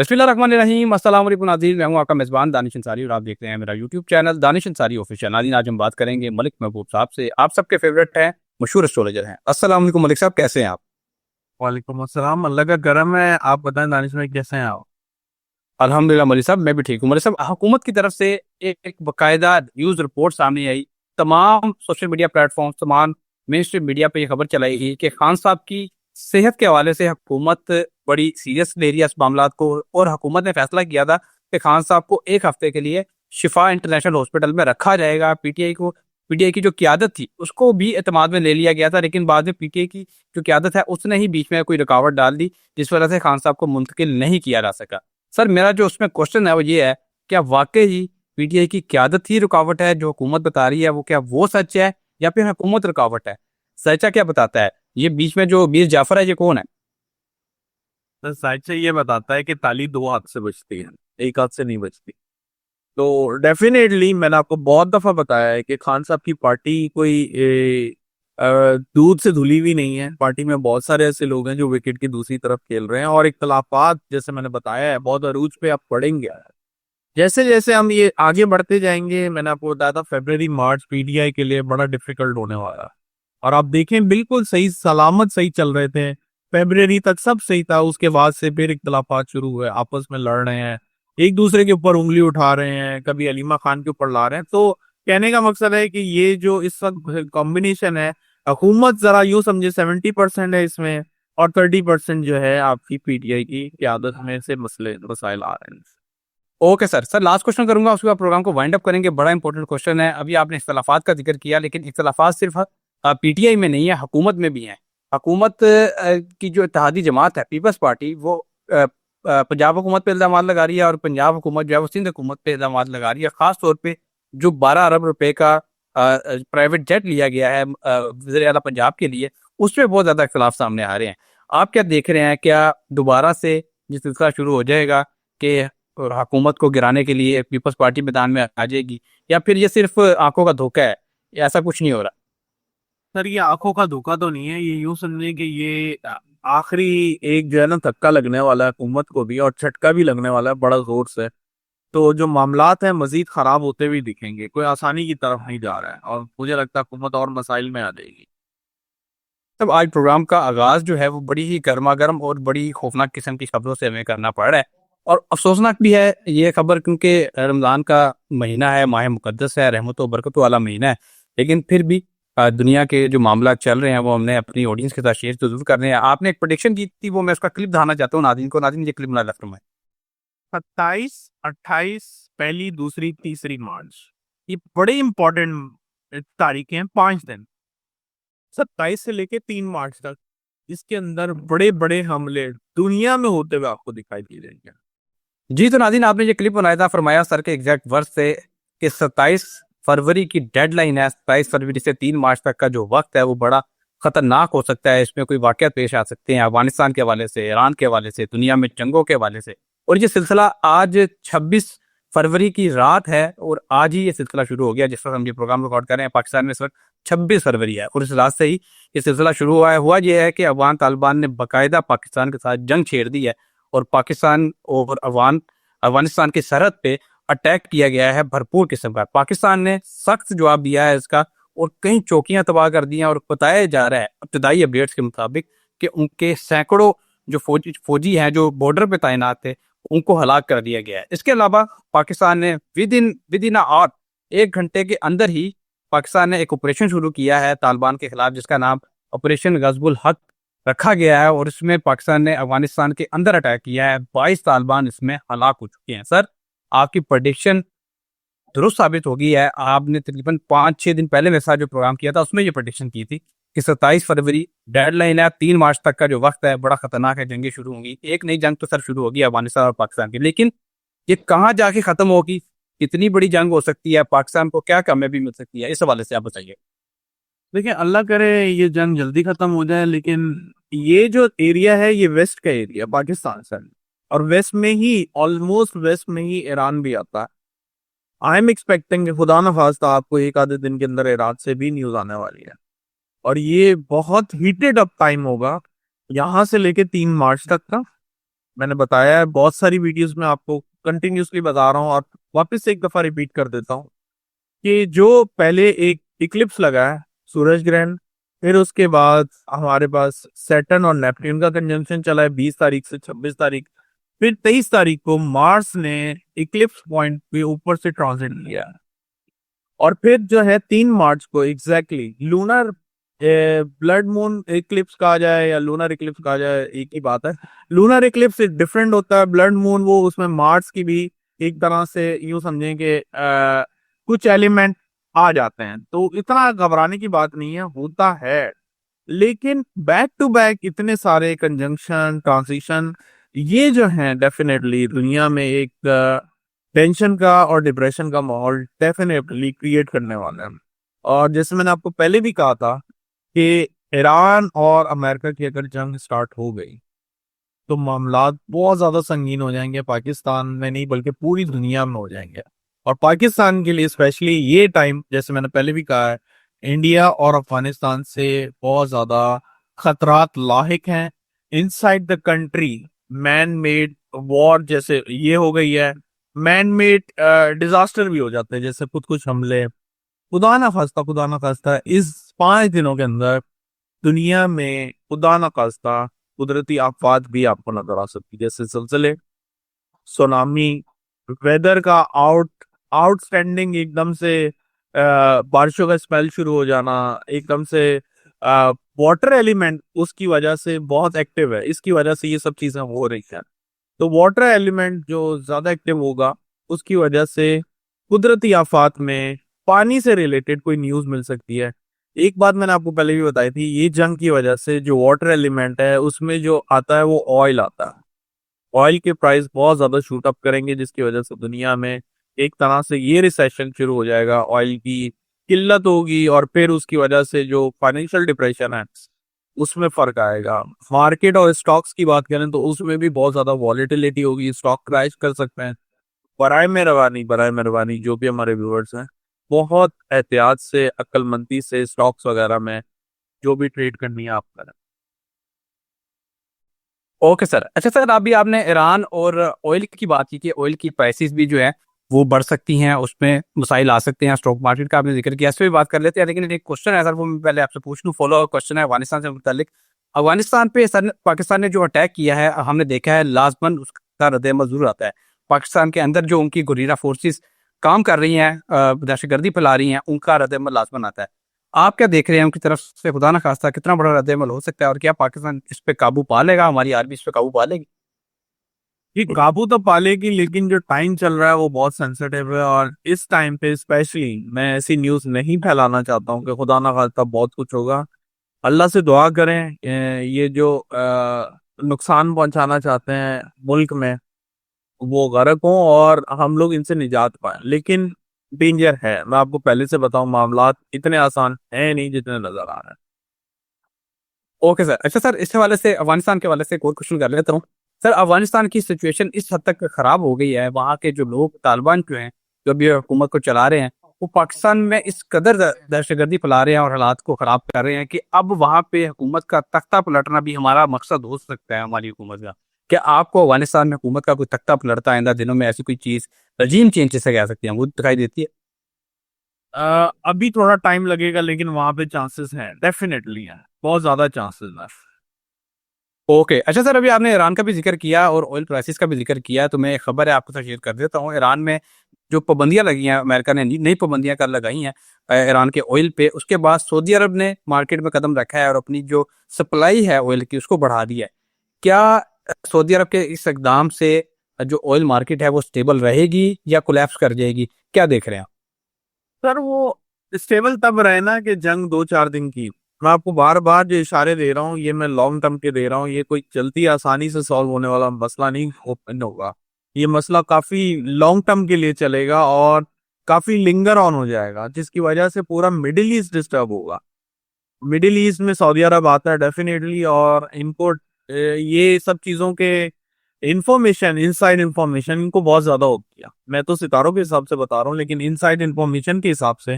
बिस्मिल्लाहिर्रहमानिर्रहीम। अस्सलाम वालेकुम नाज़रीन, मैं हूं आपका मेज़बान दानिश अंसारी और आप देख रहे हैं मेरा YouTube channel Danish Ansari official. नाज़रीन, आज हम बात करेंगे मलिक महबूब साहब से। आप सबके फेवरेट हैं, मशहूर एस्ट्रोलॉजर हैं। अस्सलाम वालेकुम मलिक साहब, कैसे हैं आप? वालेकुम अस्सलाम। अल्लाह का करम है। आप बताएं दानिश भाई, कैसे हैं आप? अल्हम्दुलिल्लाह मलिक साहब, मैं भी ठीक हूँ। मलिक साहब, हुकूमत की तरफ से एक बाकायदा न्यूज़ रिपोर्ट सामने आई। तमाम सोशल मीडिया प्लेटफॉर्म, तमाम मेन स्ट्रीम मीडिया पे ये खबर चलाई गई कि खान साहब की सेहत के हवाले से हुकूमत बड़ी सीरियस ले रही है इस मामला को, और हुकूमत ने फैसला किया था कि खान साहब को एक हफ्ते के लिए शिफा इंटरनेशनल हॉस्पिटल में रखा जाएगा। पीटीआई की जो क्यादत थी उसको भी एतमाद में ले लिया गया था, लेकिन बाद में पीटीआई की जो क्यादत है उसने ही बीच में कोई रुकावट डाल दी, जिस वजह से खान साहब को मुंतकिल नहीं किया जा सका। सर, मेरा जो उसमें क्वेश्चन है वो ये है, क्या वाकई ही पीटीआई की क्यादत ही रुकावट है जो हुकूमत बता रही है, वो क्या वो सच है या फिर हुकूमत रुकावट है? सच्चा क्या बताता है? ये बीच में जो मीर जाफर है, ये कौन है? तो शायद से ये बताता है कि ताली दो हाथ से बजती है, एक हाथ से नहीं बजती। तो डेफिनेटली मैंने आपको बहुत दफा बताया है कि खान साहब की पार्टी कोई दूध से धुली हुई नहीं है। पार्टी में बहुत सारे ऐसे लोग हैं जो विकेट की दूसरी तरफ खेल रहे हैं, और इख्तलाफात जैसे मैंने बताया है बहुत अरूज पे आप पढ़ेंगे। जैसे जैसे हम ये आगे बढ़ते जाएंगे, मैंने आपको बताया था फरवरी मार्च पीटीआई के लिए बड़ा डिफिकल्ट होने वाला है। और आप देखें, बिल्कुल सही सलामत सही चल रहे थे, फरवरी तक सब सही था। उसके बाद से फिर इख्तलाफात शुरू हुए, आपस में लड़ रहे हैं, एक दूसरे के ऊपर उंगली उठा रहे हैं, कभी अलीमा खान के ऊपर ला रहे हैं। तो कहने का मकसद है कि ये जो इस वक्त कॉम्बिनेशन है, हुकूमत जरा यूं समझे 70% है इसमें, और 30% जो है आपकी पीटीआई की क्यादत में से मसले मसाइल आ रहे हैं। Okay sir. लास्ट क्वेश्चन करूंगा, उसके बाद प्रोग्राम को वाइंड अप करेंगे। बड़ा इंपॉर्टेंट क्वेश्चन है। अभी आपने इख्तलाफात का जिक्र किया, लेकिन इख्तलाफात सिर्फ पीटीआई में नहीं है, हुकूमत में भी है। हुकूमत की जो इत्तेहादी जमात है, पीपल्स पार्टी, वो पंजाब हुकूमत पे इल्जाम लगा रही है, और पंजाब हुकूमत जो है वो सिंध हुकूमत पे इल्जाम लगा रही है। खास तौर पे जो 12 अरब रुपए का प्राइवेट जेट लिया गया है वज़ीर आला पंजाब के लिए, उसमें बहुत ज्यादा इख्तलाफ सामने आ रहे हैं। आप क्या देख रहे हैं? क्या दोबारा से ये सिलसिला शुरू हो जाएगा कि और हुकूमत को गिराने के लिए पीपल्स पार्टी मैदान में आ जाएगी, या फिर ये सिर्फ आंखों का धोखा है, या ऐसा कुछ नहीं हो रहा? सर, ये आंखों का धोखा तो नहीं है। ये यूं समझे कि ये आखिरी एक जो है ना धक्का लगने वाला है हुकूमत को भी, और झटका भी लगने वाला है बड़ा जोर से। तो जो मामलात हैं मजीद खराब होते हुए दिखेंगे, कोई आसानी की तरफ नहीं जा रहा है, और मुझे लगता है हुकूमत और मसाइल में आ जाएगी। तब आज प्रोग्राम का आगाज जो है वो बड़ी ही गर्मा गर्म और बड़ी खौफनाक किस्म की खबरों से हमें करना पड़ रहा है, और अफसोसनाक भी है ये खबर, क्योंकि रमज़ान का महीना है, माह मुकद्दस है, रहमत व बरकत वाला महीना है। लेकिन फिर भी दुनिया के जो मामला चल रहे हैं वो हमने अपनी ऑडियंस के साथ शेयर तो जरूर करने हैं। आपने एक प्रोडिक्शन की थी, वो मैं उसका क्लिप दिखाना चाहता हूँ नाज़रीन को। नाज़रीन, ये क्लिप ना फरमाएं। 27, 28, पहली, दूसरी, तीसरी मार्च, ये बड़े इंपॉर्टेंट तारीखें हैं। 5 दिन, 27 से लेके 3 मार्च तक, इसके अंदर बड़े बड़े हमले दुनिया में होते हुए आपको दिखाई दे देंगे। जी, तो नाज़रीन, आपने ये क्लिप बनाया था, फरमाया सर के एग्जैक्ट वर्ड से कि 27 फरवरी की डेडलाइन है। 27 फरवरी से 3 मार्च तक का जो वक्त है वो बड़ा खतरनाक हो सकता है। इसमें कोई वाक़यात पेश आ सकते हैं अफगानिस्तान के हवाले से, ईरान के हवाले से, दुनिया में जंगों के हवाले से। और ये सिलसिला आज 26 फरवरी की रात है, और आज ही ये सिलसिला शुरू हो गया। जिस वक्त हम ये प्रोग्राम रिकॉर्ड कर रहे हैं, पाकिस्तान में इस वक्त 26 फरवरी है, और इस रात से ही ये सिलसिला शुरू हुआ है। हुआ ये है कि अफगान तालिबान ने बाकायदा पाकिस्तान के साथ जंग छेड़ दी है, और पाकिस्तान और अफगानिस्तान की सरहद पे अटैक किया गया है भरपूर किस्म का। पाकिस्तान ने सख्त जवाब दिया है इसका, और कई चौकियां तबाह कर दी हैं, और बताया जा रहा है इब्तदाई अपडेट्स के मुताबिक कि उनके सैकड़ों जो फौजी हैं जो बॉर्डर पे तैनात थे, उनको हलाक कर दिया गया है। इसके अलावा पाकिस्तान ने विद इन आवर 1 घंटे के अंदर ही पाकिस्तान ने एक ऑपरेशन शुरू किया है तालिबान के खिलाफ, जिसका नाम ऑपरेशन गजबुल हक रखा गया है, और इसमें पाकिस्तान ने अफगानिस्तान के अंदर अटैक किया है। 22 तालिबान इसमें हलाक हो चुके हैं। सर, आपकी प्रेडिक्शन दुरुस्त साबित हो गई है। आपने तकरीबन 5-6 दिन पहले मेरे साथ जो प्रोग्राम किया था उसमें ये प्रेडिक्शन की थी कि 27 फरवरी डेडलाइन है, 3 मार्च तक का जो वक्त है बड़ा खतरनाक है, जंगें शुरू होंगी। एक नई जंग तो सर शुरू होगी अफगानिस्तान और पाकिस्तान की, लेकिन ये कहाँ जाके खत्म होगी? कितनी बड़ी जंग हो सकती है? पाकिस्तान को क्या कामयाबी मिल सकती है? इस हवाले से आप बताइए। देखिए, अल्लाह करे ये जंग जल्दी खत्म हो जाए, लेकिन ये जो एरिया है ये वेस्ट का एरिया पाकिस्तान से, और वेस्ट में ही, ऑलमोस्ट वेस्ट में ही ईरान भी आता है। आई एम एक्सपेक्टिंग, खुदा न खास्ता आपको एक आधे दिन के अंदर ईरान से भी न्यूज आने वाली है, और ये बहुत हीटेड अप टाइम होगा यहाँ से लेके 3 मार्च तक का। मैंने बताया है बहुत सारी वीडियोस में, आपको कंटिन्यूसली बता रहा हूँ और वापस से एक दफा रिपीट कर देता हूँ कि जो पहले एक इक्लिप्स लगा है, सूरज ग्रहण, फिर उसके बाद हमारे पास सैटर्न और नेपट्टून का कंजंक्शन चला है 20 तारीख से 26 तारीख, फिर 23 तारीख को मार्स ने इक्लिप्स पॉइंट पे ऊपर से ट्रांजिट किया, और फिर जो है 3 मार्च को exactly lunar blood moon Eclipse कहा जाए या लूनर इक्लिप्स कहा जाए, एक ही बात है। लूनर इक्लिप्स डिफरेंट होता है, ब्लड मून वो उसमें मार्स की भी एक तरह से यूं समझें कि कुछ एलिमेंट आ जाते हैं, तो इतना घबराने की बात नहीं है, होता है। लेकिन बैक टू बैक इतने सारे कंजंक्शन ट्रांजिशन, ये जो है डेफिनेटली दुनिया में एक टेंशन का और डिप्रेशन का माहौल डेफिनेटली क्रिएट करने वाला है। और जैसे मैंने आपको पहले भी कहा था कि ईरान और अमेरिका की अगर जंग स्टार्ट हो गई तो मामलात बहुत ज्यादा संगीन हो जाएंगे, पाकिस्तान में नहीं बल्कि पूरी दुनिया में हो जाएंगे। और पाकिस्तान के लिए स्पेशली ये टाइम, जैसे मैंने पहले भी कहा है, इंडिया और अफगानिस्तान से बहुत ज्यादा खतरात लाहिक हैं। Inside the country man made war जैसे ये हो गई है, मैन मेड डिजास्टर भी हो जाते हैं, जैसे खुद कुछ हमले। खुदा ना खास्ता इस 5 दिनों के अंदर दुनिया में खुदा न खास्ता कुदरती आफात भी आपको नजर आ सकती है, जैसे जलजले, सुनामी, वेदर का आउटस्टैंडिंग एकदम से बारिशों का स्पेल शुरू हो जाना, एकदम से वाटर एलिमेंट उसकी वजह से बहुत एक्टिव है, इसकी वजह से ये सब चीजें हो रही हैं। तो वाटर एलिमेंट जो ज्यादा एक्टिव होगा उसकी वजह से कुदरती आफात में पानी से रिलेटेड कोई न्यूज मिल सकती है। एक बात मैंने आपको पहले भी बताई थी, ये जंग की वजह से जो वाटर एलिमेंट है उसमें जो आता है वो ऑयल आता है, ऑयल के प्राइस बहुत ज्यादा शूट अप करेंगे, जिसकी वजह से दुनिया में एक तरह से ये रिसेशन शुरू हो जाएगा, ऑयल की किल्लत होगी, और फिर उसकी वजह से जो फाइनेंशियल डिप्रेशन है उसमें फर्क आएगा। मार्केट और स्टॉक्स की बात करें तो उसमें भी बहुत ज्यादा वॉलेटिलिटी होगी, स्टॉक क्रैश कर सकते हैं। बराए मेहरबानी जो भी हमारे व्यूअर्स हैं, बहुत एहतियात से अक्लमंदी से स्टॉक्स वगैरह में जो भी ट्रेड करनी है आप करें। Okay sir. अच्छा सर, अभी आपने ईरान और ऑयल की बात की कि ऑयल की प्राइसेस भी जो है वो बढ़ सकती हैं, उसमें मसाइल आ सकते हैं, स्टॉक मार्केट का आपने जिक्र किया, इस पर भी बात कर लेते हैं। लेकिन एक क्वेश्चन है सर, वो मैं पहले आपसे पूछ लूँ, फॉलो क्वेश्चन है अफगानिस्तान से मुतालिक। अफगानिस्तान पे सर पाकिस्तान ने जो अटैक किया है, हमने देखा है लाजमन उसका रद्द-ए-अमल जरूर आता है। पाकिस्तान के अंदर जो उनकी गुरीरा फोर्सेस काम कर रही हैं, दहशतगर्दी फैला रही हैं, उनका रद्द-ए-अमल लाजमन आता है। आप क्या देख रहे हैं उनकी तरफ से, खुदा ना खास्ता कितना बड़ा रद्द-ए-अमल हो सकता है, और क्या पाकिस्तान इस पे काबू पा लेगा, हमारी आर्मी इस पे काबू पा लेगी? ये काबू तो पालेगी, लेकिन जो टाइम चल रहा है वो बहुत सेंसिटिव है, और इस टाइम पे स्पेशली मैं ऐसी न्यूज नहीं फैलाना चाहता हूँ कि खुदा ना खास्ता बहुत कुछ होगा। अल्लाह से दुआ करें ये जो नुकसान पहुंचाना चाहते हैं मुल्क में वो गर्क हों और हम लोग इनसे निजात पाएं, लेकिन डेंजर है। मैं आपको पहले से बताऊं, मामलात इतने आसान है नहीं जितने नजर आ रहे हैं। Okay sir. अच्छा सर, इस हवाले से अफगानिस्तान के हवाले से एक और क्वेश्चन कर लेता हूँ। सर, अफगानिस्तान की सिचुएशन इस हद तक खराब हो गई है, वहाँ के जो लोग तालिबान जो हैं, जो भी हुकूमत को चला रहे हैं, वो पाकिस्तान में इस कदर दहशतगर्दी फैला रहे हैं और हालात को खराब कर रहे हैं कि अब वहाँ पे हुकूमत का तख्ता पलटना भी हमारा मकसद हो सकता है, हमारी हुकूमत का। क्या आपको अफगानिस्तान में हुकूमत का कोई तख्ता पलटता आइंदा दिनों में, ऐसी कोई चीज रजीम चेंज जिसे कह सकते हैं, वो दिखाई देती है? अभी थोड़ा टाइम लगेगा, लेकिन वहां पे चांसेस हैं, डेफिनेटली हैं, बहुत ज्यादा चांसेस हैं। ओके। अच्छा सर, अभी आपने ईरान का भी जिक्र किया और ऑयल प्राइसेस का भी जिक्र किया, तो मैं एक खबर है आपको साथ शेयर कर देता हूँ। ईरान में जो पाबंदियां लगी हैं, अमेरिका ने नई पाबंदियां कर लगाई हैं ईरान के ऑयल पे, उसके बाद सऊदी अरब ने मार्केट में कदम रखा है और अपनी जो सप्लाई है ऑयल की उसको बढ़ा दिया है। क्या सऊदी अरब के इस इकदाम से जो ऑयल मार्केट है वो स्टेबल रहेगी या कोलैप्स कर जाएगी, क्या देख रहे हैं आप? सर वो स्टेबल तब रहे ना कि जंग 2-4 दिन की। मैं आपको बार बार जो इशारे दे रहा हूँ ये मैं लॉन्ग टर्म के दे रहा हूँ, ये कोई जल्दी आसानी से सॉल्व होने वाला मसला नहीं ओपन होगा। ये मसला काफी लॉन्ग टर्म के लिए चलेगा और काफी लिंगर ऑन हो जाएगा, जिसकी वजह से पूरा मिडिल ईस्ट डिस्टर्ब होगा। मिडिल ईस्ट में सऊदी अरब आता है डेफिनेटली, और इनको ये सब चीजों के इंफॉर्मेशन, इनसाइड इंफॉर्मेशन इनको बहुत ज्यादा होती है। मैं तो सितारों के हिसाब से बता रहा हूँ, लेकिन इनसाइड इंफॉर्मेशन के हिसाब से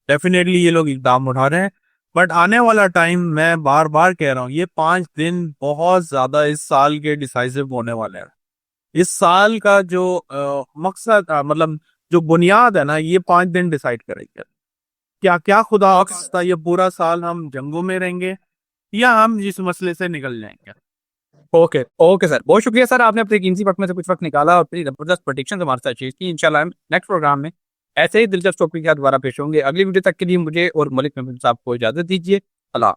डेफिनेटली ये लोग इकदाम उठा रहे हैं। बट आने वाला टाइम, मैं बार बार कह रहा हूँ, ये 5 दिन बहुत ज्यादा इस साल के डिसाइसिव होने वाले हैं। इस साल का जो मकसद मतलब जो बुनियाद है ना, ये 5 दिन डिसाइड करेंगे। क्या क्या खुदा खास्ता ये पूरा साल हम जंगों में रहेंगे या हम इस मसले से निकल जाएंगे। ओके ओके सर, बहुत शुक्रिया सर, आपने अपने कीमती वक्त में से कुछ वक्त निकाला और अपनी जबरदस्त प्रेडिक्शन हमारे साथ शेयर की। इंशाल्लाह हम नेक्स्ट प्रोग्राम में ऐसे ही दिलचस्प टॉपिक के साथ दोबारा पेश होंगे। अगली वीडियो तक के लिए मुझे और मलिक महमूद साहब को इजाजत दीजिए। अल्लाह।